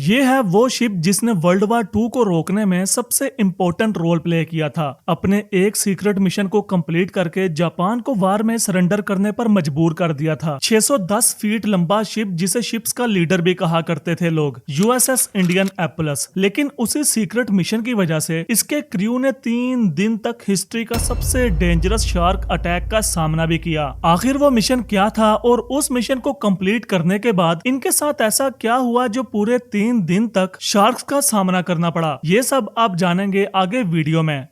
ये है वो शिप जिसने वर्ल्ड वार 2 को रोकने में सबसे इम्पोर्टेंट रोल प्ले किया था। अपने एक सीक्रेट मिशन को कंप्लीट करके जापान को वार में सरेंडर करने पर मजबूर कर दिया था। 610 फीट लंबा शिप जिसे शिप्स का लीडर भी कहा करते थे लोग, यूएसएस इंडियन एप्पलस। लेकिन उसी सीक्रेट मिशन की वजह से इसके क्रू ने 3 दिन तक हिस्ट्री का सबसे डेंजरस शार्क अटैक का सामना भी किया। आखिर वो मिशन क्या था और उस मिशन को कंप्लीट करने के बाद इनके साथ ऐसा क्या हुआ जो पूरे 3 दिन तक शार्क्स का सामना करना पड़ा, ये सब आप जानेंगे आगे वीडियो में।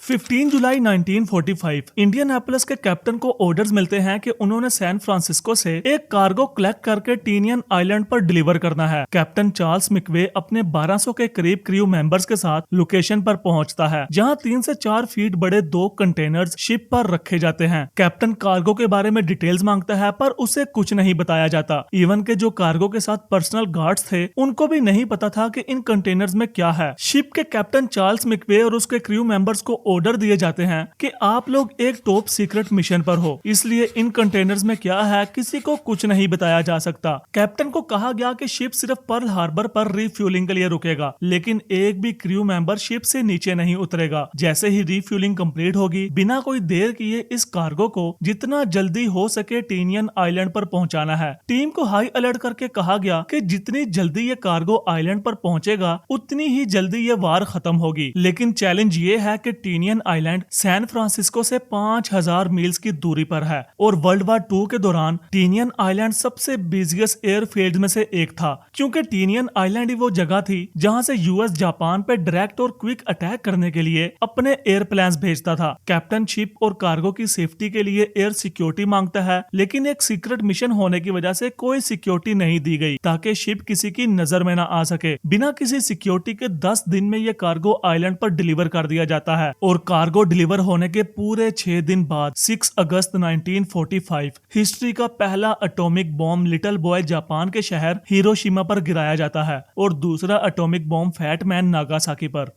15 जुलाई 1945 इंडियन एप्पलस के कैप्टन को ऑर्डर्स मिलते हैं कि उन्होंने सैन फ्रांसिस्को से एक कार्गो कलेक्ट करके टीनियन आइलैंड पर डिलीवर करना है। कैप्टन चार्ल्स मिकवे अपने 1200 के करीब क्रू मेंबर्स के साथ लोकेशन पर पहुंचता है, जहां 3 से 4 फीट बड़े 2 कंटेनर्स शिप पर रखे जाते हैं। कैप्टन कार्गो के बारे में डिटेल्स मांगता है, पर उसे कुछ नहीं बताया जाता। इवन के जो कार्गो के साथ पर्सनल गार्ड्स थे, उनको भी नहीं पता था कि इन कंटेनर्स में क्या है। शिप के कैप्टन चार्ल्स मिकवे और उसके क्रू मेंबर्स को ऑर्डर दिए जाते हैं कि आप लोग एक टॉप सीक्रेट मिशन पर हो, इसलिए इन कंटेनर्स में क्या है किसी को कुछ नहीं बताया जा सकता। कैप्टन को कहा गया कि शिप सिर्फ पर्ल हार्बर पर रिफ्यूलिंग के लिए रुकेगा, लेकिन एक भी क्रू मेंबर शिप से नीचे नहीं उतरेगा। जैसे ही रिफ्यूलिंग कंप्लीट होगी, बिना कोई देर किए इस कार्गो को जितना जल्दी हो सके टीनियन आइलैंड पर पहुंचाना है। टीम को हाई अलर्ट करके कहा गया कि जितनी जल्दी ये कार्गो आइलैंड पर पहुंचेगा, उतनी ही जल्दी ये वार खत्म होगी। लेकिन चैलेंज ये है कि टीनियन आइलैंड सैन फ्रांसिस्को से 5000 मील्स की दूरी पर है और वर्ल्ड वार 2 के दौरान टीनियन आइलैंड सबसे बिजिएस्ट एयरफील्ड में से एक था, क्योंकि टीनियन आइलैंड ही वो जगह थी जहां से यूएस जापान पे डायरेक्ट और क्विक अटैक करने के लिए अपने एयरप्लेन्स भेजता था। कैप्टन शिप और कार्गो की सेफ्टी के लिए एयर सिक्योरिटी मांगता है, लेकिन एक सीक्रेट मिशन होने की वजह से कोई सिक्योरिटी नहीं दी गई ताकि शिप किसी की नजर में न आ सके। बिना किसी सिक्योरिटी के 10 दिन में ये कार्गो आइलैंड पर डिलीवर कर दिया जाता है और कार्गो डिलीवर होने के पूरे 6 दिन बाद 6 अगस्त 1945 हिस्ट्री का पहला atomic bomb little boy Japan के शहर हिरोशिमा पर गिराया जाता है और दूसरा atomic bomb fat man Nagasaki पर।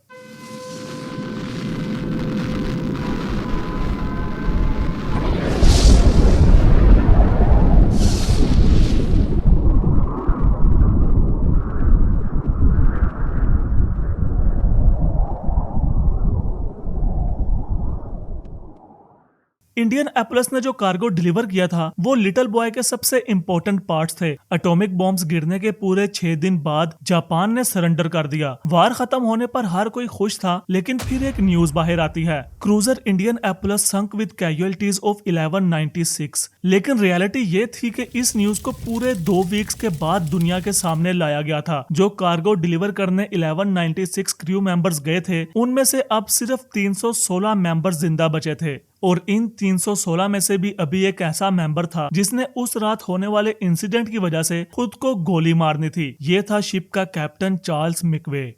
इंडियन एप्पलस ने जो कार्गो डिलीवर किया था वो लिटिल बॉय के सबसे इंपॉर्टेंट पार्ट्स थे। एटॉमिक बॉम्ब्स गिरने के पूरे 6 दिन बाद जापान ने सरेंडर कर दिया। वार खत्म होने पर हर कोई खुश था, लेकिन फिर एक न्यूज बाहर आती है। Cruiser Indianapolis sunk with casualties of 1196। लेकिन रियलिटी ये थी कि इस न्यूज को पूरे 2 वीक्स के बाद दुनिया के सामने लाया गया था। जो कार्गो डिलीवर करने 1196 क्रू मेंबर्स गए थे, उनमें से अब सिर्फ 316 मेंबर्स जिंदा बचे थे और इन 316 में से भी अभी एक ऐसा मेंबर था जिसने उस रात होने वाले इंसिडेंट की वजह से खुद को गोली मारनी थी। ये था शिप का कैप्टन चार्ल्स मिकवे।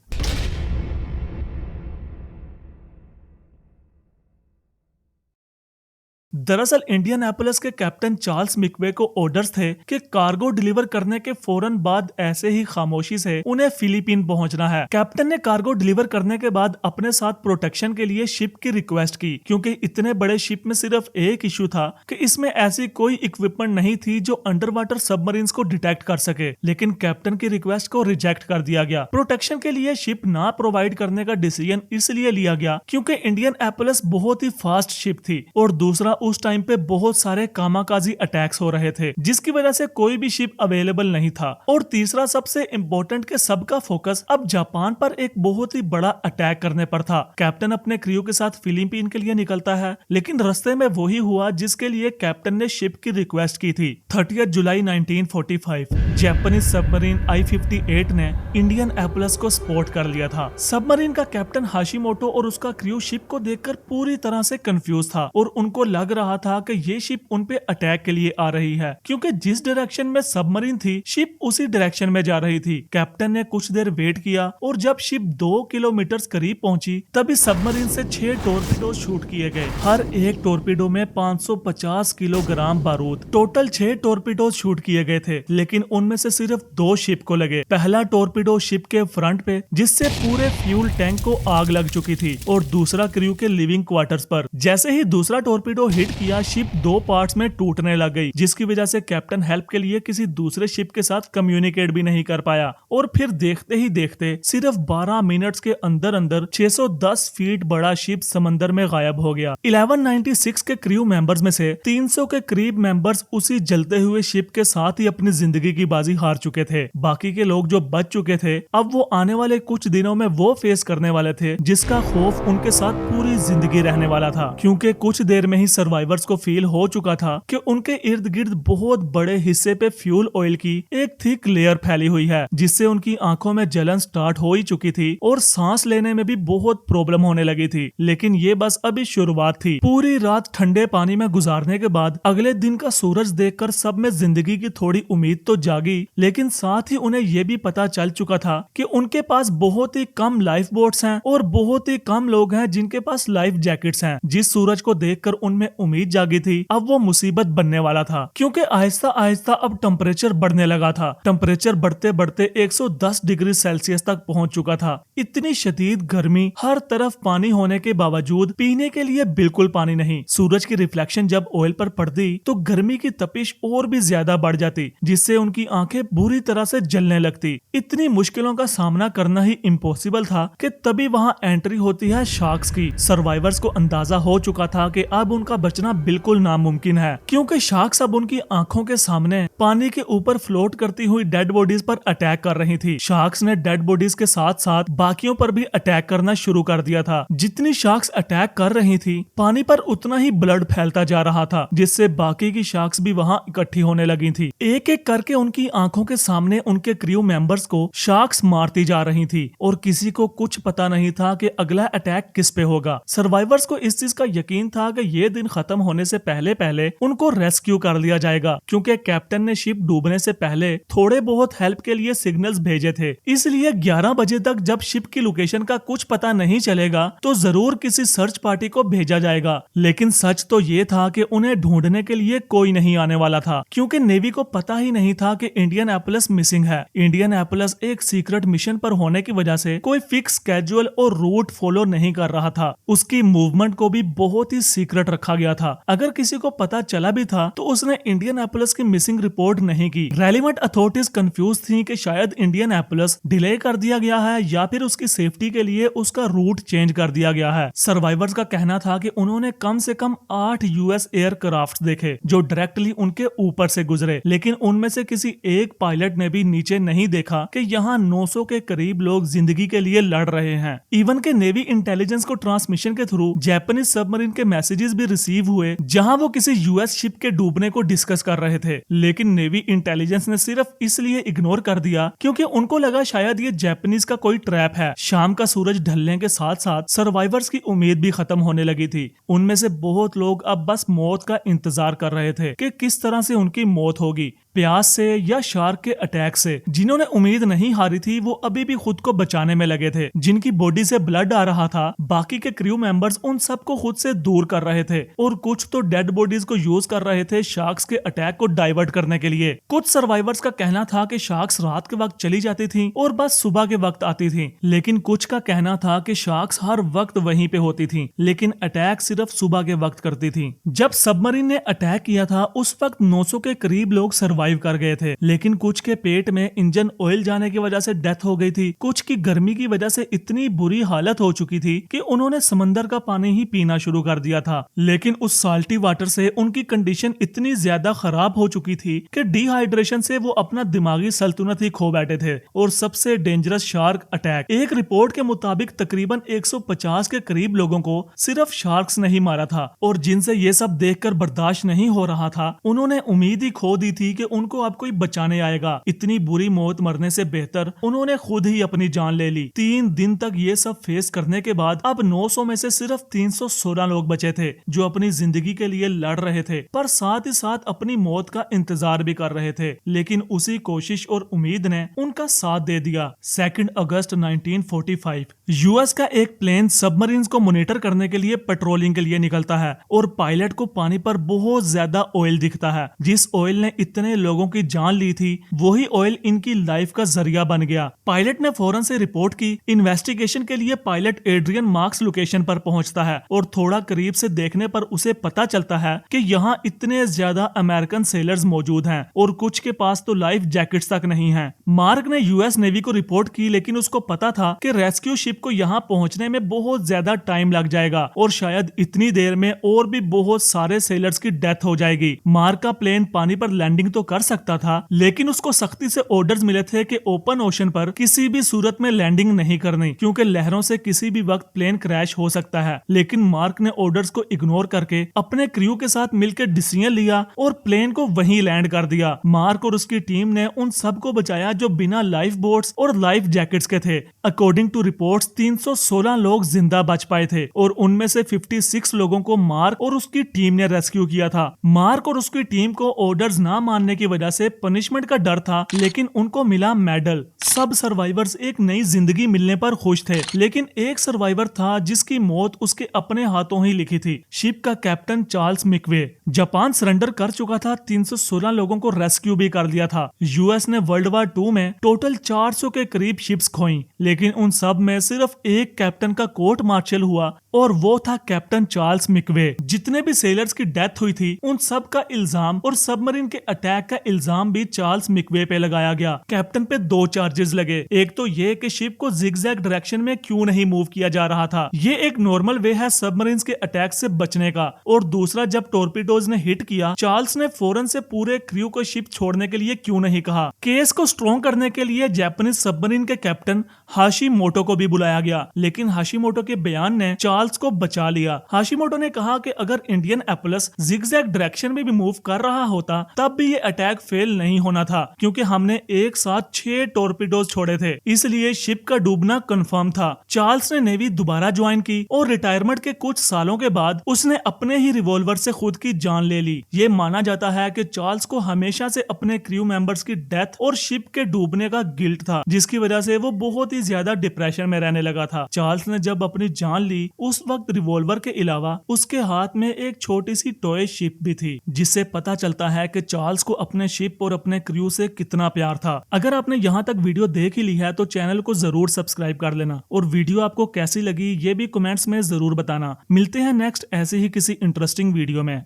दरअसल इंडियन एप्पलस के कैप्टन चार्ल्स मिकवे को ऑर्डर्स थे कि कार्गो डिलीवर करने के फौरन बाद ऐसे ही खामोशी से उन्हें फिलीपीन पहुंचना है। कैप्टन ने कार्गो डिलीवर करने के बाद अपने साथ प्रोटेक्शन के लिए शिप की रिक्वेस्ट की, क्योंकि इतने बड़े शिप में सिर्फ एक इशू था कि इसमें ऐसी कोई इक्विपमेंट नहीं थी जो अंडर वाटर सबमरीन्स को डिटेक्ट कर सके। लेकिन कैप्टन की रिक्वेस्ट को रिजेक्ट कर दिया गया। प्रोटेक्शन के लिए शिप ना प्रोवाइड करने का डिसीजन इसलिए लिया गया क्योंकि इंडियन एप्पलस बहुत ही फास्ट शिप थी और दूसरा उस टाइम पे बहुत सारे कामाकाजी अटैक्स हो रहे थे, जिसकी वजह से कोई भी शिप अवेलेबल नहीं था। और तीसरा सबसे इम्पोर्टेंट के सबका फोकस अब जापान पर एक बहुत ही बड़ा अटैक करने पर था। कैप्टन अपने क्रू के साथ फिलीपीन के लिए निकलता है, लेकिन रास्ते में वही हुआ जिसके लिए कैप्टन ने शिप की रिक्वेस्ट की थी। 30 जुलाई 1945 जापानीज सबमरीन I-58 ने इंडियन एप्पलस को स्पॉट कर लिया था। सबमरीन का कैप्टन हाशिमोटो और उसका क्रू शिप को देखकर पूरी तरह से कंफ्यूज था और उनको लग रहा था कि ये शिप उन पे अटैक के लिए आ रही है, क्योंकि जिस डायरेक्शन में सबमरीन थी शिप उसी डायरेक्शन में जा रही थी। कैप्टन ने कुछ देर वेट किया और जब शिप 2 किलोमीटर करीब पहुंची, तभी सबमरीन से 6 टोरपीडो शूट किए गए। हर एक टोरपीडो में 550 किलोग्राम बारूद। टोटल 6 टोरपीडो शूट किए गए थे, लेकिन उनमें से सिर्फ 2 शिप को लगे। पहला टोरपीडो शिप के फ्रंट पे, जिससे पूरे फ्यूल टैंक को आग लग चुकी थी, और दूसरा क्रू के लिविंग क्वार्टर्स पर। जैसे ही दूसरा टोरपीडो हिट किया, शिप 2 पार्ट्स में टूटने लग गई, जिसकी वजह से कैप्टन हेल्प के लिए किसी दूसरे शिप के साथ कम्युनिकेट भी नहीं कर पाया। और फिर देखते ही देखते सिर्फ 12 मिनट्स के अंदर अंदर 610 फीट बड़ा शिप समंदर में गायब हो गया। 1196 के क्रू मेंबर्स में से 300 के करीब मेंबर्स उसी जलते हुए शिप के साथ ही अपनी जिंदगी की बाजी हार चुके थे। बाकी के लोग जो बच चुके थे, अब वो आने वाले कुछ दिनों में वो फेस करने वाले थे जिसका खौफ उनके साथ पूरी जिंदगी रहने वाला था, क्योंकि कुछ देर में ही सर्वाइवर्स को फील हो चुका था कि उनके इर्द गिर्द बहुत बड़े हिस्से पे फ्यूल ऑयल की एक थिक लेयर फैली हुई है, जिससे उनकी आंखों में जलन स्टार्ट हो ही चुकी थी और सांस लेने में भी बहुत प्रॉब्लम होने लगी थी। लेकिन ये बस अभी शुरुआत थी। पूरी रात ठंडे पानी में गुजारने के बाद अगले दिन का सूरज देखकर सब में जिंदगी की थोड़ी उम्मीद तो जागी, लेकिन साथ ही उन्हें यह भी पता चल चुका था कि उनके पास बहुत ही कम लाइफ बोट्स हैं और बहुत ही कम लोग हैं जिनके पास लाइफ जैकेट्स हैं। जिस सूरज को देखकर उनमें उम्मीद जागी थी, अब वो मुसीबत बनने वाला था, क्योंकि आहिस्ता आहिस्ता अब टेम्परेचर बढ़ने लगा था। टेम्परेचर बढ़ते बढ़ते 110 डिग्री सेल्सियस तक पहुंच चुका था। इतनी शदीद गर्मी, हर तरफ पानी होने के बावजूद पीने के लिए बिल्कुल पानी नहीं। सूरज की रिफ्लेक्शन जब ऑयल पर पड़ती तो गर्मी की तपिश और भी ज्यादा बढ़ जाती, जिससे उनकी आंखें बुरी तरह से जलने लगती। इतनी मुश्किलों का सामना करना ही इम्पॉसिबल था कि तभी वहां एंट्री होती है शार्क्स की। सर्वाइवर्स को अंदाजा हो चुका था कि अब उनका बचना बिल्कुल नामुमकिन है, क्योंकि शार्क्स अब उनकी आंखों के सामने पानी के ऊपर फ्लोट करती हुई डेड बॉडीज पर अटैक कर रही थी। शार्क्स ने डेड बॉडीज के साथ साथ बाकियों पर भी अटैक करना शुरू कर दिया था। जितनी शार्क्स अटैक कर रही थी, पानी पर उतना ही ब्लड फैलता जा रहा था, जिससे बाकी की शार्क्स भी वहां इकट्ठी होने लगी थी। एक एक करके उनकी आंखों के सामने उनके क्रू मेंबर्स को शार्क्स मारती जा रही थी और किसी को कुछ पता नहीं था कि अगला अटैक किस पे होगा। सर्वाइवर्स को इस चीज का यकीन था कि ये दिन खत्म होने से पहले पहले उनको रेस्क्यू कर लिया जाएगा, क्योंकि कैप्टन ने शिप डूबने से पहले थोड़े बहुत हेल्प के लिए सिग्नल्स भेजे थे। इसलिए 11 बजे तक जब शिप की लोकेशन का कुछ पता नहीं चलेगा तो जरूर किसी सर्च पार्टी को भेजा जाएगा। लेकिन सच तो ये था कि उन्हें ढूंढने के लिए कोई नहीं आने वाला था, क्योंकि नेवी को पता ही नहीं था कि इंडियनापोलिस मिसिंग है। इंडियनापोलिस एक सीक्रेट मिशन पर होने की वजह से कोई फिक्स स्केड्यूल और रूट फॉलो नहीं कर रहा था। उसकी मूवमेंट को भी बहुत ही सीक्रेट रखा गया था। अगर किसी को पता चला भी था तो उसने इंडियनापोलिस की मिसिंग रिपोर्ट नहीं की। रेलेवेंट अथॉरिटीज कंफ्यूज थी कि शायद इंडियनापोलिस डिले कर दिया गया है या फिर उसकी सेफ्टी के लिए उसका रूट चेंज कर दिया गया है। सर्वाइवर्स का कहना था कि उन्होंने कम से कम 8 यूएस एयरक्राफ्ट देखे जो डायरेक्टली उनके ऊपर से गुजरे, लेकिन उनमें से किसी एक पायलट ने भी नीचे नहीं देखा कि यहाँ 900 के करीब लोग जिंदगी के लिए लड़ रहे हैं। इवन के नेवी इंटेलिजेंस को ट्रांसमिशन के थ्रू जापानीज सबमरीन के मैसेजेस भी रिसीव हुए, जहां वो किसी यूएस शिप के डूबने को डिस्कस कर रहे थे। लेकिन नेवी इंटेलिजेंस ने सिर्फ इसलिए इग्नोर कर दिया क्योंकि उनको लगा शायद ये जापानीज का कोई ट्रैप है। शाम का सूरज ढलने के साथ साथ सर्वाइवर्स की उम्मीद भी खत्म होने लगी थी। उनमें से बहुत लोग अब बस मौत का इंतजार कर रहे थे कि किस तरह से उनकी मौत होगी, प्यास से या शार्क के अटैक से। जिन्होंने उम्मीद नहीं हारी थी वो अभी भी खुद को बचाने में लगे थे। जिनकी बॉडी से ब्लड आ रहा था, बाकी के क्रू मेंबर्स उन सबको खुद से दूर कर रहे थे और कुछ तो डेड बॉडीज को यूज कर रहे थे शार्क्स के अटैक को डाइवर्ट करने के लिए। कुछ सर्वाइवर्स का कहना था कि शार्क्स रात के वक्त चली जाती थी और बस सुबह के वक्त आती थी, लेकिन कुछ का कहना था कि शार्क्स हर वक्त वहीं पे होती थी, लेकिन अटैक सिर्फ सुबह के वक्त करती थी। जब सबमरीन ने अटैक किया था उस वक्त 900 के करीब लोग सर्वाइव कर गए थे, लेकिन कुछ के पेट में इंजन ऑयल जाने की वजह से डेथ हो गई थी। कुछ की गर्मी की वजह से इतनी बुरी हालत हो चुकी थी कि उन्होंने समंदर का पानी ही पीना शुरू कर दिया था। लेकिन उस साल्टी वाटर से उनकी कंडीशन इतनी ज्यादा खराब हो चुकी थी कि डिहाइड्रेशन से वो अपना दिमागी सल्तनत ही खो बैठे थे। और सबसे डेंजरस शार्क अटैक, एक रिपोर्ट के मुताबिक तकरीबन 150 के करीब लोगों को सिर्फ शार्क्स नहीं मारा था, और जिनसे ये सब देखकर बर्दाश्त नहीं हो रहा था उन्होंने उम्मीद ही खो दी थी कि उनको अब कोई बचाने आएगा। इतनी बुरी मौत मरने से बेहतर उन्होंने खुद ही अपनी जान ले ली। 3 दिन तक ये सब फेस करने के बाद अब 900 में से सिर्फ 316 लोग बचे थे जो अपनी जिंदगी के लिए लड़ रहे थे, पर साथ ही साथ अपनी मौत का इंतजार भी कर रहे थे। लेकिन उसी कोशिश और उम्मीद ने उनका साथ दे दिया। 2 अगस्त 1945 यूएस का एक प्लेन सबमरीन्स को मॉनिटर करने के लिए पेट्रोलिंग के लिए निकलता है और पायलट को पानी पर बहुत ज्यादा ऑयल दिखता है, जिस ऑयल ने इतने लोगों की जान ली थी, वही ऑयल इनकी लाइफ का जरिया बन गया। पायलट ने फौरन से रिपोर्ट की। इन्वेस्टिगेशन के लिए पायलट एड्रियन मार्क्स लोकेशन पर पहुंचता है और थोड़ा करीब से देखने पर उसे पता चलता है कि यहाँ इतने ज्यादा अमेरिकन सेलर्स मौजूद हैं और कुछ के पास तो लाइफ जैकेट्स तक नहीं हैं। मार्क ने यूएस नेवी को रिपोर्ट की, लेकिन उसको पता था कि रेस्क्यू शिप को यहाँ पहुंचने में बहुत ज्यादा टाइम लग जाएगा और शायद इतनी देर में और भी बहुत सारे सेलर्स की डेथ हो जाएगी। मार्क का प्लेन पानी पर लैंडिंग तो कर सकता था, लेकिन उसको सख्ती से ऑर्डर्स मिले थे कि ओपन ओशन पर किसी भी सूरत में लैंडिंग नहीं करनी, क्योंकि लहरों से किसी भी वक्त प्लेन क्रैश हो सकता है। लेकिन मार्क ने ऑर्डर्स को इग्नोर करके अपने क्रू के साथ मिलकर डिसीजन लिया और प्लेन को वहीं लैंड कर दिया। मार्क और उसकी टीम ने उन सबको बचाया जो बिना लाइफ बोट्स और लाइफ जैकेट्स के थे। अकॉर्डिंग टू रिपोर्ट्स 316 लोग जिंदा बच पाए थे और उनमें से 56 लोगों को मार्क और उसकी टीम ने रेस्क्यू किया था। मार्क और उसकी टीम को ऑर्डर्स ना मानने की वजह से पनिशमेंट का डर था, लेकिन उनको मिला मेडल। सब सर्वाइवर्स एक नई जिंदगी मिलने पर खुश थे, लेकिन एक सर्वाइवर था जिसकी मौत उसके अपने हाथों ही लिखी थी। शिप का कैप्टन चार्ल्स मिकवे। जापान सरेंडर कर चुका था, 316 लोगों को रेस्क्यू भी कर दिया था। यूएस ने वर्ल्ड वार 2 में टोटल 400 के करीब शिप्स खोई, लेकिन उन सब में सिर्फ एक कैप्टन का कोर्ट मार्शल हुआ और वो था कैप्टन चार्ल्स मिकवे। जितने भी सेलर्स की डेथ हुई थी उन सब का इल्जाम और सबमरीन के अटैक का इल्जाम भी चार्ल्स मिकवे पे लगाया गया। कैप्टन पे 2 चार्जेस लगे। एक तो ये कि शिप को जिगजैग डायरेक्शन में क्यों नहीं मूव किया जा रहा था, ये एक नॉर्मल वे है सबमरीन्स के अटैक से बचने का। और दूसरा, जब टॉर्पीडोज ने हिट किया, चार्ल्स ने फौरन से पूरे क्रू को शिप छोड़ने के लिए क्यों नहीं कहा। केस को स्ट्रॉन्ग करने के लिए जापानीज सबमरीन के कैप्टन हाशिमोटो को भी बुलाया गया, लेकिन हाशिमोटो के बयान ने चार्ल्स को बचा लिया। हाशिमोटो ने कहा कि अगर इंडियन एपोलस जिगजैग डायरेक्शन में भी मूव कर रहा होता तब भी ये अटैक फेल नहीं होना था, क्योंकि हमने एक साथ 6 टॉर्पीडोज छोड़े थे, इसलिए शिप का डूबना कंफर्म था। चार्ल्स ने नेवी दोबारा ज्वाइन की और रिटायरमेंट के कुछ सालों के बाद उसने अपने ही रिवॉल्वर से खुद की जान ले ली। ये माना जाता है कि चार्ल्स को हमेशा से अपने क्रू मेंबर्स की डेथ और शिप के डूबने का गिल्ट था, जिसकी वजह से वो बहुत ही ज्यादा डिप्रेशन में रहने लगा था। चार्ल्स ने जब अपनी जान ली, उस वक्त रिवॉल्वर के अलावा उसके हाथ में एक छोटी सी टॉय शिप भी थी, जिससे पता चलता है कि चार्ल्स को अपने शिप और अपने क्रू से कितना प्यार था। अगर आपने यहाँ तक वीडियो देख ही ली है तो चैनल को जरूर सब्सक्राइब कर लेना और वीडियो आपको कैसी लगी ये भी कमेंट्स में जरूर बताना। मिलते हैं नेक्स्ट ऐसे ही किसी इंटरेस्टिंग वीडियो में।